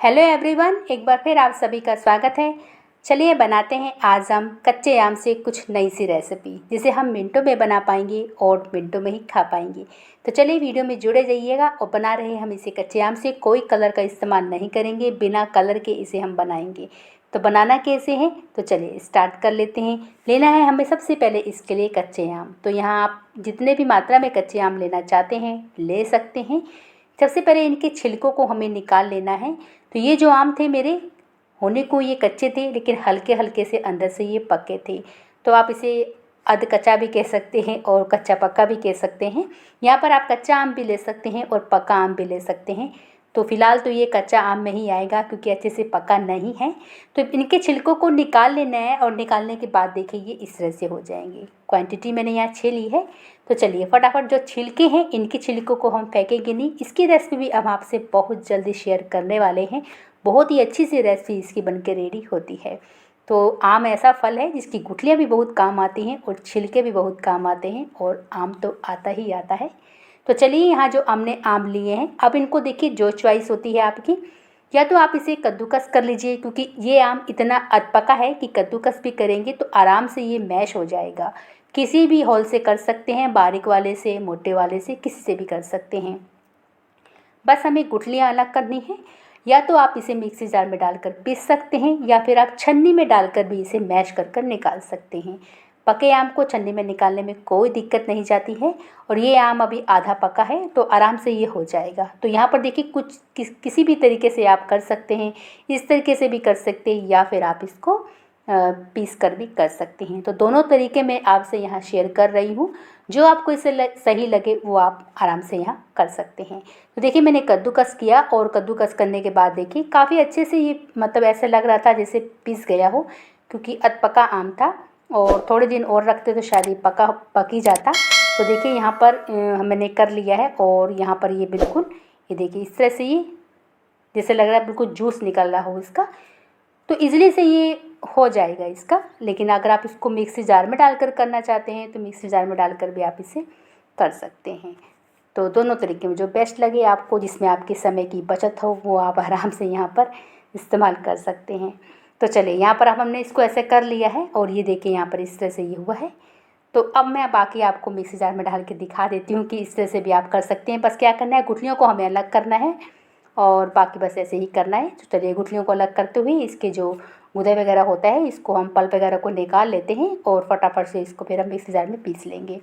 Hello everyone, एक बार फिर आप सभी का स्वागत है। चलिए बनाते हैं आज हम कच्चे आम से कुछ नई सी रेसिपी जिसे हम मिनटों में बना पाएंगे और मिनटों में ही खा पाएंगे। तो चलिए वीडियो में जुड़े जाइएगा। और बना रहे हैं हम इसे कच्चे आम से, कोई कलर का इस्तेमाल नहीं करेंगे, बिना कलर के इसे हम बनाएंगे। तो बनाना कैसे है, तो चलिए स्टार्ट कर लेते हैं। लेना है हमें सबसे पहले इसके लिए कच्चे आम। तो यहाँ आप जितने भी मात्रा में कच्चे आम लेना चाहते हैं ले सकते हैं। सबसे पहले इनके छिलकों को हमें निकाल लेना है। तो ये जो आम थे मेरे, होने को ये कच्चे थे लेकिन हल्के हल्के से अंदर से ये पके थे। तो आप इसे अध कच्चा भी कह सकते हैं और कच्चा पक्का भी कह सकते हैं। यहाँ पर आप कच्चा आम भी ले सकते हैं और पका आम भी ले सकते हैं। तो फ़िलहाल तो ये कच्चा आम में ही आएगा क्योंकि अच्छे से पका नहीं है। तो इनके छिलकों को निकाल लेना है और निकालने के बाद देखिए ये इस तरह से हो जाएंगे। क्वांटिटी मैंने यहाँ 6 ली है। तो चलिए फटाफट जो छिलके हैं इनके छिलकों को हम फेंकेंगे नहीं। इसकी रेसिपी भी हम आपसे बहुत जल्दी शेयर करने वाले हैं। बहुत ही अच्छी सी रेसिपी इसकी बनके रेडी होती है। तो आम ऐसा फल है जिसकी गुठलियाँ भी बहुत काम आती हैं और छिलके भी बहुत काम आते हैं, और आम तो आता ही आता है। तो चलिए यहाँ जो हमने आम लिए हैं, अब इनको देखिए जो चॉइस होती है आपकी, या तो आप इसे कद्दूकस कर लीजिए क्योंकि ये आम इतना अधपका है कि कद्दूकस भी करेंगे तो आराम से ये मैश हो जाएगा। किसी भी हॉल से कर सकते हैं, बारीक वाले से, मोटे वाले से, किसी से भी कर सकते हैं। बस हमें गुठलियाँ अलग करनी है। या तो आप इसे मिक्सी जार में डालकर पीस सकते हैं या फिर आप छन्नी में डालकर भी इसे मैश कर कर निकाल सकते हैं। पके आम को छन्नी में निकालने में कोई दिक्कत नहीं जाती है, और ये आम अभी आधा पका है तो आराम से ये हो जाएगा। तो यहाँ पर देखिए किसी भी तरीके से आप कर सकते हैं। इस तरीके से भी कर सकते हैं या फिर आप इसको पीस कर भी कर सकते हैं। तो दोनों तरीके मैं आपसे यहाँ शेयर कर रही हूँ। जो आपको इसे सही लगे वो आप आराम से यहाँ कर सकते हैं। तो देखिए मैंने कद्दूकस किया, और कद्दूकस करने के बाद देखिए काफ़ी अच्छे से ये मतलब ऐसे लग रहा था जैसे पिस गया हो, क्योंकि अधपका आम था। और थोड़े दिन और रखते तो शायद ये पक ही जाता। तो देखिए यहाँ पर मैंने कर लिया है, और यहाँ पर ये बिल्कुल, ये देखिए इस तरह से ये जैसे लग रहा है बिल्कुल जूस निकल रहा हो इसका। तो इजली से ये हो जाएगा इसका। लेकिन अगर आप इसको मिक्सी जार में डालकर करना चाहते हैं तो मिक्सी जार में डालकर भी आप इसे कर सकते हैं। तो दोनों तरीके में जो बेस्ट लगे आपको, जिसमें आपके समय की बचत हो, वो आप आराम से यहाँ पर इस्तेमाल कर सकते हैं। तो चलिए यहाँ पर अब हमने इसको ऐसे कर लिया है, और ये देखिए यहाँ पर इस तरह से ये हुआ है। तो अब मैं बाकी आपको मिक्सी जार में डाल के दिखा देती हूँ कि इस तरह से भी आप कर सकते हैं। बस क्या करना है, गुठलियों को हमें अलग करना है और बाकी बस ऐसे ही करना है। तो चलिए गुठलियों को अलग करते हुए इसके जो गूदे वगैरह होता है इसको हम पल्प वगैरह को निकाल लेते हैं, और फटाफट से इसको फिर हम मिक्सी जार में पीस लेंगे।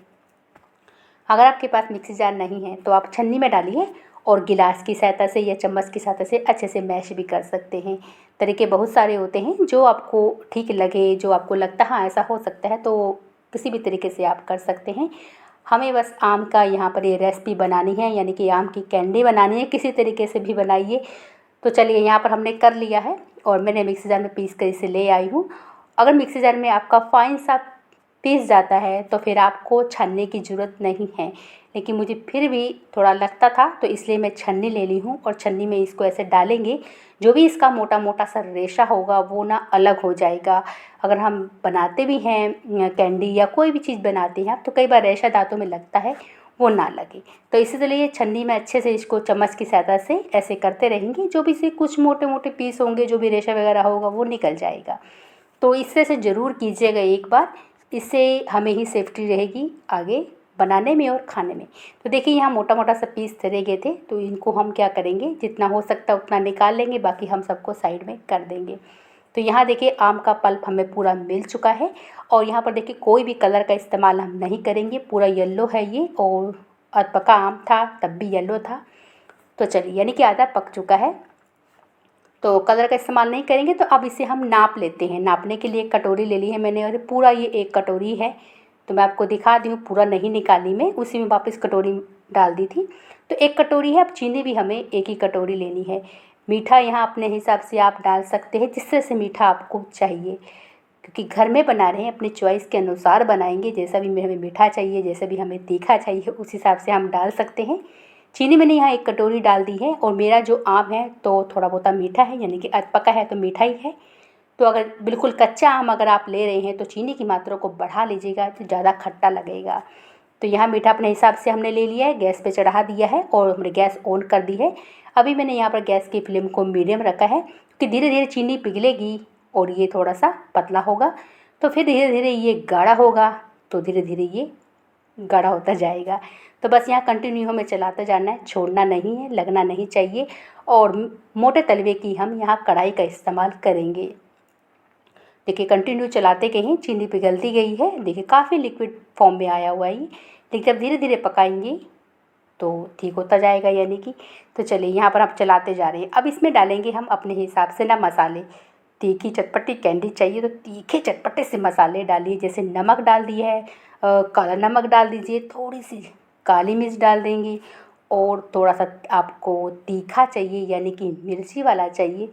अगर आपके पास मिक्सी जार नहीं है तो आप छन्नी में डालिए और गिलास की सहायता से या चम्मच की सहायता से अच्छे से मैश भी कर सकते हैं। तरीके बहुत सारे होते हैं, जो आपको ठीक लगे, जो आपको लगता है हाँ ऐसा हो सकता है, तो किसी भी तरीके से आप कर सकते हैं। हमें बस आम का यहाँ पर ये रेसिपी बनानी है, यानी कि आम की कैंडी बनानी है। किसी तरीके से भी बनाइए। तो चलिए यहाँ पर हमने कर लिया है, और मैंने मिक्सी जार में पीस कर इसे ले आई हूँ। अगर मिक्सी जार में आपका फाइन सा पीस जाता है तो फिर आपको छन्नी की ज़रूरत नहीं है, लेकिन मुझे फिर भी थोड़ा लगता था तो इसलिए मैं छन्नी ले ली हूँ। और छन्नी में इसको ऐसे डालेंगे, जो भी इसका मोटा मोटा सा रेशा होगा वो ना अलग हो जाएगा। अगर हम बनाते भी हैं कैंडी या कोई भी चीज़ बनाते हैं आप, तो कई बार रेशा दांतों में लगता है, वो ना लगे। तो इसीलिए छन्नी में अच्छे से इसको चम्मच की सहायता से ऐसे करते रहेंगे। जो भी से कुछ मोटे मोटे पीस होंगे, जो भी रेशा वगैरह होगा वो निकल जाएगा। तो इस तरह से ज़रूर कीजिएगा एक बार। इससे हमें ही सेफ्टी रहेगी आगे बनाने में और खाने में। तो देखिए यहाँ मोटा मोटा सा पीस रह गए थे, तो इनको हम क्या करेंगे, जितना हो सकता है उतना निकाल लेंगे, बाकी हम सबको साइड में कर देंगे। तो यहाँ देखिए आम का पल्प हमें पूरा मिल चुका है, और यहाँ पर देखिए कोई भी कलर का इस्तेमाल हम नहीं करेंगे। पूरा येलो है ये, और अधपका आम था तब भी येलो था। तो चलिए यानी कि आधा पक चुका है, तो कलर का इस्तेमाल नहीं करेंगे। तो अब इसे हम नाप लेते हैं। नापने के लिए एक कटोरी ले ली है मैंने, और पूरा ये एक कटोरी है। तो मैं आपको दिखा दी हूँ, पूरा नहीं निकाली मैं, उसी में वापस कटोरी डाल दी थी। तो एक कटोरी है। अब चीनी भी हमें एक ही कटोरी लेनी है। मीठा यहाँ अपने हिसाब से आप डाल सकते हैं, जिस तरह से मीठा आपको चाहिए, क्योंकि घर में बना रहे हैं, अपनी चॉइस के अनुसार बनाएंगे। जैसा भी हमें मीठा चाहिए, जैसा भी हमें तीखा चाहिए, उस हिसाब से हम डाल सकते हैं। चीनी मैंने यहाँ एक कटोरी डाल दी है, और मेरा जो आम है तो थोड़ा बहुत मीठा है, यानी कि अधपका है तो मीठा ही है। तो अगर बिल्कुल कच्चा आम अगर आप ले रहे हैं तो चीनी की मात्रा को बढ़ा लीजिएगा, तो ज़्यादा खट्टा लगेगा। तो यहाँ मीठा अपने हिसाब से हमने ले लिया है, गैस पे चढ़ा दिया है और हमने गैस ऑन कर दी है। अभी मैंने यहाँ पर गैस की फ्लेम को मीडियम रखा है क्योंकि धीरे धीरे चीनी पिघलेगी और ये थोड़ा सा पतला होगा, तो फिर धीरे धीरे ये गाढ़ा होगा, तो धीरे धीरे ये गाढ़ा होता जाएगा। तो बस यहाँ कंटिन्यू हमें चलाते जाना है, छोड़ना नहीं है, लगना नहीं चाहिए। और मोटे तलवे की हम यहाँ कढ़ाई का इस्तेमाल करेंगे। देखिए कंटिन्यू चलाते गए, चीनी पिघलती गई है। देखिए काफ़ी लिक्विड फॉर्म में आया हुआ है ये, लेकिन जब धीरे धीरे पकाएंगे तो ठीक होता जाएगा यानी कि। तो चलिए यहाँ पर आप चलाते जा रहे हैं। अब इसमें डालेंगे हम अपने हिसाब से ना मसाले। तीखी चटपटी कैंडी चाहिए तो तीखे चटपटे से मसाले डालिए, जैसे नमक डाल दिया है, काला नमक डाल दीजिए, थोड़ी सी काली मिर्च डाल देंगे, और थोड़ा सा आपको तीखा चाहिए यानी कि मिर्ची वाला चाहिए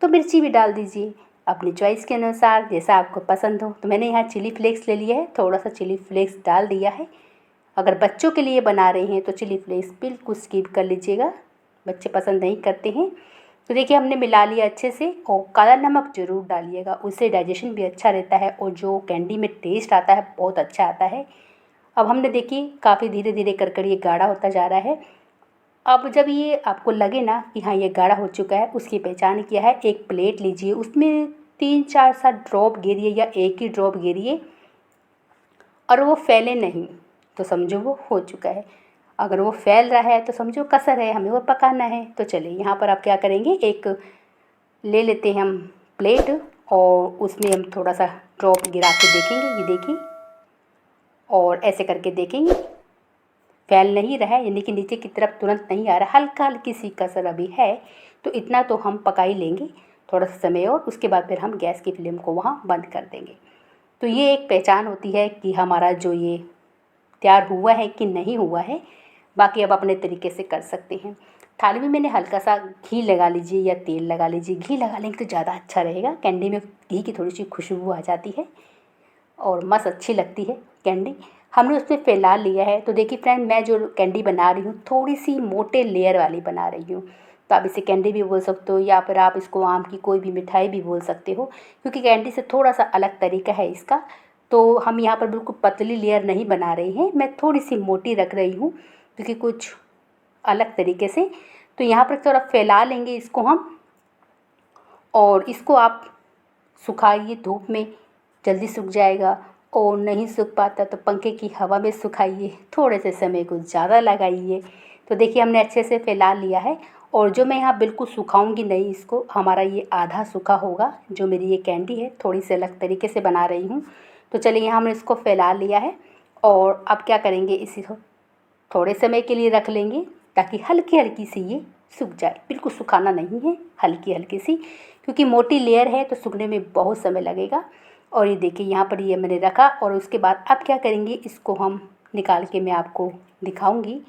तो मिर्ची भी डाल दीजिए अपनी चॉइस के अनुसार, जैसा आपको पसंद हो। तो मैंने यहाँ चिली फ्लेक्स ले लिया है, थोड़ा सा चिली फ्लेक्स डाल दिया है। अगर बच्चों के लिए बना रहे हैं तो चिली फ्लेक्स बिल्कुल स्किप कर लीजिएगा, बच्चे पसंद नहीं करते हैं। तो देखिए हमने मिला लिया अच्छे से। और काला नमक ज़रूर डालिएगा, उससे डाइजेशन भी अच्छा रहता है और जो कैंडी में टेस्ट आता है बहुत अच्छा आता है। अब हमने देखिए काफ़ी धीरे धीरे कर ये गाढ़ा होता जा रहा है। अब जब ये आपको लगे ना कि हाँ ये गाढ़ा हो चुका है, उसकी पहचान किया है, एक प्लेट लीजिए, उसमें 3-4 सा ड्रॉप गिरिए या एक ही ड्रॉप गिरिए और वो फैले नहीं तो समझो वो हो चुका है। अगर वो फैल रहा है तो समझो कसर है, हमें वो पकाना है। तो चलिए यहाँ पर आप क्या करेंगे, एक ले लेते हैं हम प्लेट और उसमें हम थोड़ा सा ड्रॉप गिरा के देखेंगे, ये देखिए, और ऐसे करके देखेंगे फैल नहीं रहा है यानी कि नीचे की तरफ तुरंत नहीं आ रहा, हल्का हल्की सी कसर अभी है। तो इतना तो हम पका ही लेंगे थोड़ा सा समय और उसके बाद फिर हम गैस की फ्लेम को वहाँ बंद कर देंगे। तो ये एक पहचान होती है कि हमारा जो ये तैयार हुआ है कि नहीं हुआ है। बाकी अब अपने तरीके से कर सकते हैं। थाली में मैंने हल्का सा घी लगा लीजिए या तेल लगा लीजिए, घी लगा लेंगे तो ज़्यादा अच्छा रहेगा, कैंडी में घी की थोड़ी सी खुशबू आ जाती है और मस्त अच्छी लगती है कैंडी। हमने उसमें फैला लिया है। तो देखिए फ्रेंड, मैं जो कैंडी बना रही हूँ थोड़ी सी मोटे लेयर वाली बना रही हूँ। तो आप इसे कैंडी भी बोल सकते हो या फिर आप इसको आम की कोई भी मिठाई भी बोल सकते हो, क्योंकि कैंडी से थोड़ा सा अलग तरीका है इसका। तो हम यहाँ पर बिल्कुल पतली लेयर नहीं बना रहे हैं, मैं थोड़ी सी मोटी रख रही हूँ क्योंकि कुछ अलग तरीके से। तो यहाँ पर थोड़ा फैला लेंगे इसको हम, और इसको आप सुखाइए धूप में, जल्दी सूख जाएगा। और नहीं सूख पाता तो पंखे की हवा में सुखाइए, थोड़े से समय को ज़्यादा लगाइए। तो देखिए हमने अच्छे से फैला लिया है। और जो मैं यहाँ बिल्कुल सुखाऊंगी नहीं इसको, हमारा ये आधा सूखा होगा। जो मेरी ये कैंडी है थोड़ी सी अलग तरीके से बना रही हूँ। तो चलिए यहाँ हमने इसको फैला लिया है और अब क्या करेंगे, इसी को थोड़े समय के लिए रख लेंगे ताकि हल्की हल्की सी ये सूख जाए। बिल्कुल सुखाना नहीं है, हल्की हल्की सी, क्योंकि मोटी लेयर है तो सूखने में बहुत समय लगेगा। और ये देखिए यहाँ पर ये मैंने रखा। और उसके बाद अब क्या करेंगे, इसको हम निकाल के मैं आपको दिखाऊंगी।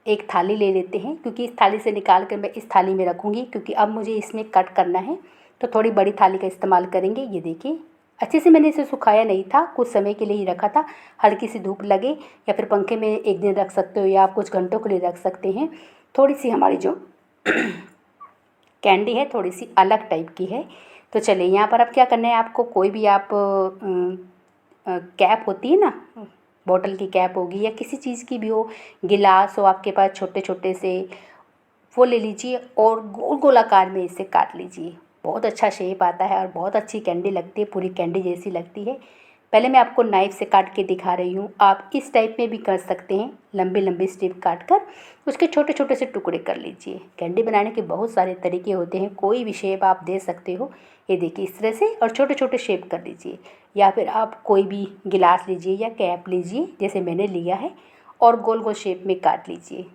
एक थाली ले लेते हैं, क्योंकि इस थाली से निकाल कर मैं इस थाली में रखूँगी, क्योंकि अब मुझे इसमें कट करना है तो थोड़ी बड़ी थाली का इस्तेमाल करेंगे। ये देखिए अच्छे से मैंने इसे सुखाया नहीं था, कुछ समय के लिए ही रखा था। हल्की सी धूप लगे या फिर पंखे में एक दिन रख सकते हो या आप कुछ घंटों के लिए रख सकते हैं। थोड़ी सी हमारी जो कैंडी है थोड़ी सी अलग टाइप की है। तो चलिए यहाँ पर अब क्या करना है, आपको कोई भी आप कैप होती है ना, बॉटल की कैप होगी या किसी चीज़ की भी हो, गिलास हो आपके पास छोटे छोटे से, वो ले लीजिए और गोल गोल आकार में इसे काट लीजिए। बहुत अच्छा शेप आता है और बहुत अच्छी कैंडी लगती है, पूरी कैंडी जैसी लगती है। पहले मैं आपको नाइफ़ से काट के दिखा रही हूँ, आप इस टाइप में भी कर सकते हैं, लंबे लंबे स्ट्रिप काट कर उसके छोटे छोटे से टुकड़े कर लीजिए। कैंडी बनाने के बहुत सारे तरीके होते हैं, कोई भी शेप आप दे सकते हो। ये देखिए इस तरह से, और छोटे छोटे शेप कर लीजिए। या फिर आप कोई भी गिलास लीजिए या कैप लीजिए जैसे मैंने लिया है, और गोल गोल शेप में काट लीजिए।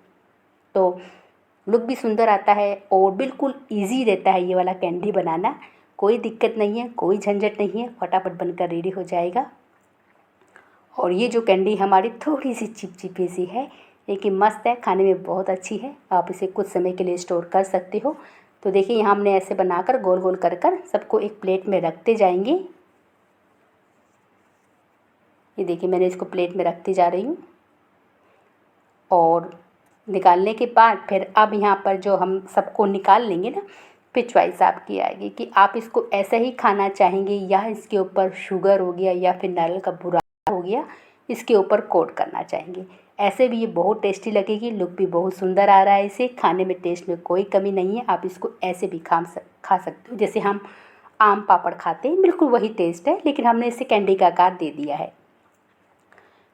तो लुक भी सुंदर आता है और बिल्कुल ईजी रहता है ये वाला कैंडी बनाना। कोई दिक्कत नहीं है, कोई झंझट नहीं है, फटाफट बनकर रेडी हो जाएगा। और ये जो कैंडी हमारी थोड़ी सी चिपचिपी सी है लेकिन मस्त है, खाने में बहुत अच्छी है। आप इसे कुछ समय के लिए स्टोर कर सकते हो। तो देखिए यहाँ हमने ऐसे बनाकर गोल गोल कर कर सबको एक प्लेट में रखते जाएंगे। ये देखिए मैंने इसको प्लेट में रखती जा रही हूँ। और निकालने के बाद फिर अब यहाँ पर जो हम सबको निकाल लेंगे ना, फिर चॉइस आपकी आएगी कि आप इसको ऐसे ही खाना चाहेंगे या इसके ऊपर शुगर हो गया या फिर नारियल का बुरा हो गया इसके ऊपर कोट करना चाहेंगे। ऐसे भी ये बहुत टेस्टी लगेगी, लुक भी बहुत सुंदर आ रहा है इसे। खाने में टेस्ट में कोई कमी नहीं है। आप इसको ऐसे भी खा सकते हो जैसे हम आम पापड़ खाते हैं, बिल्कुल वही टेस्ट है, लेकिन हमने इसे कैंडी का आकार दे दिया है।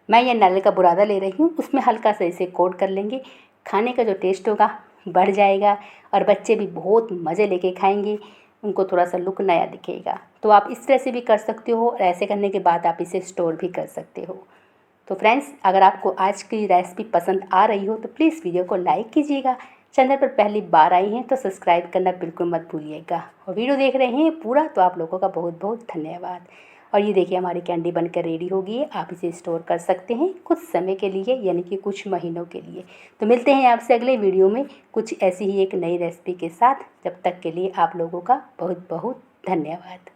मैं ये नारियल का बुरादा ले रही हूँ, उसमें हल्का सा इसे कोट कर लेंगे। खाने का जो टेस्ट होगा बढ़ जाएगा और बच्चे भी बहुत मज़े लेके खाएंगे, उनको थोड़ा सा लुक नया दिखेगा। तो आप इस तरह से भी कर सकते हो और ऐसे करने के बाद आप इसे स्टोर भी कर सकते हो। तो फ्रेंड्स, अगर आपको आज की रेसिपी पसंद आ रही हो तो प्लीज़ वीडियो को लाइक कीजिएगा। चैनल पर पहली बार आई हैं तो सब्सक्राइब करना बिल्कुल मत भूलिएगा। और वीडियो देख रहे हैं पूरा तो आप लोगों का बहुत बहुत धन्यवाद। और ये देखिए हमारी कैंडी बनकर रेडी हो गई है। आप इसे स्टोर कर सकते हैं कुछ समय के लिए, यानी कि कुछ महीनों के लिए। तो मिलते हैं आपसे अगले वीडियो में कुछ ऐसी ही एक नई रेसिपी के साथ। जब तक के लिए आप लोगों का बहुत बहुत धन्यवाद।